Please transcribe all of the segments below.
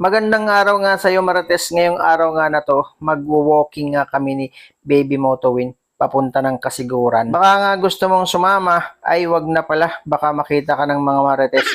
Magandang araw nga sa iyo, Marites. Ngayong araw nga na to, mag-walking nga kami ni Baby Motowin papunta ng Kasiguran. Baka nga gusto mong sumama, ay wag na pala. Baka makita ka ng mga Marites.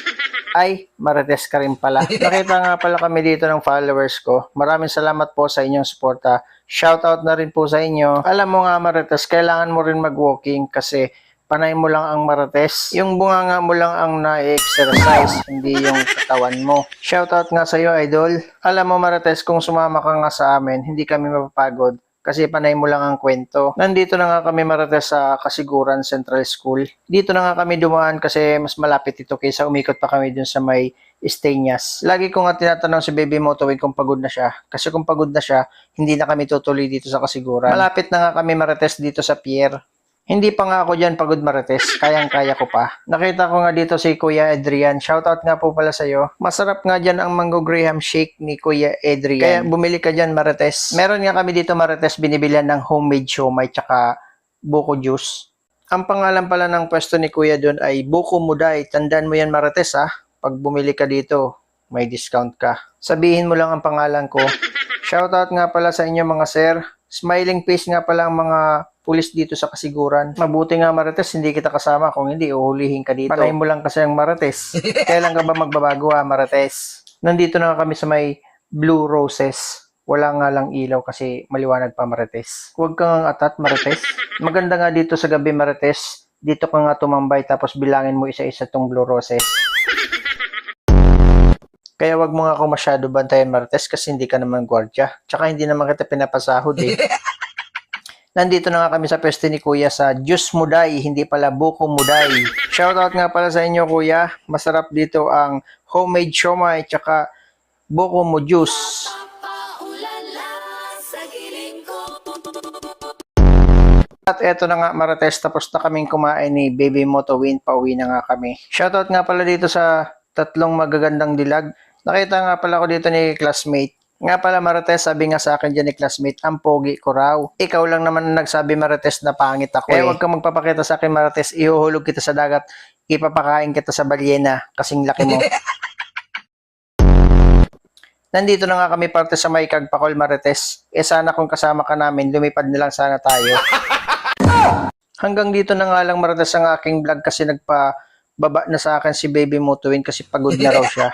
Ay, Marites ka rin pala. Nakita nga pala kami dito ng followers ko. Maraming salamat po sa inyong suporta. Shoutout na rin po sa inyo. Alam mo nga, Marites, kailangan mo rin mag-walking kasi panay mo lang ang Marites. Yung bunganga mo lang ang na-exercise, hindi yung katawan mo. Shoutout nga sa iyo, idol. Alam mo, Marites, kung sumama ka nga sa amin, hindi kami mapapagod kasi panay mo lang ang kwento. Nandito na nga kami, Marites, sa Kasiguran Central School. Dito na nga kami dumaan kasi mas malapit ito kaysa umikot pa kami dun sa may Estenias. Lagi ko nga tinatanong si Baby Motowin kung pagod na siya. Kasi kung pagod na siya, hindi na kami tutuloy dito sa Kasiguran. Malapit na nga kami, Marites, dito sa pier. Hindi pa nga ako dyan pagod, Marites. Kayang-kaya ko pa. Nakita ko nga dito si Kuya Adrian. Shoutout nga po pala sa'yo. Masarap nga dyan ang Mango Graham Shake ni Kuya Adrian. Kaya bumili ka dyan, Marites. Meron nga kami dito, Marites, binibilihan ng homemade siomai tsaka buko juice. Ang pangalan pala ng pwesto ni Kuya doon ay Buko Muday. Tandaan mo yan, Marites, ha? Pag bumili ka dito, may discount ka. Sabihin mo lang ang pangalan ko. Shoutout nga pala sa inyo, mga sir. Smiling face nga pala ang mga pulis dito sa Kasiguran. Mabuti nga, Marites, hindi kita kasama. Kung hindi, uhulihin ka dito. Panay mo lang kasi ang Marites. Kailan ka ba magbabago, Marites? Nandito na kami sa may Blue Roses. Wala nga lang ilaw kasi maliwanag pa, Marites. Huwag kang atat, Marites. Maganda nga dito sa gabi, Marites. Dito ka nga tumambay tapos bilangin mo isa-isa tong Blue Roses. Kaya wag mo nga ako masyado bantayan, Marites, kasi hindi ka naman gwardya. Tsaka hindi naman kita pinapasahod eh. Nandito na nga kami sa pwesto ni Kuya sa Juice Muday, hindi pala Buko Muday. Shoutout nga pala sa inyo, Kuya. Masarap dito ang homemade siomai tsaka Buko Mo Juice. At eto na nga, Marites, tapos na kaming kumain ni Baby Motowin. Pauwi na nga kami. Shoutout nga pala dito sa tatlong magagandang dilag. Nakita nga pala ko dito ni classmate. Nga pala, Marites, sabi nga sa akin dyan ni classmate, ang pogi ko raw. Ikaw lang naman nagsabi, Marites, na pangit ako eh. Huwag kang magpapakita sa akin, Marites, ihuhulog kita sa dagat, ipapakain kita sa balyena, kasing laki mo. Nandito na nga kami parte sa may Kagpakol, Marites. Sana kung kasama ka namin, lumipad na lang sana tayo. Hanggang dito na nga lang, Marites, ang aking vlog kasi nagpababa na sa akin si Baby Motowin kasi pagod na raw siya.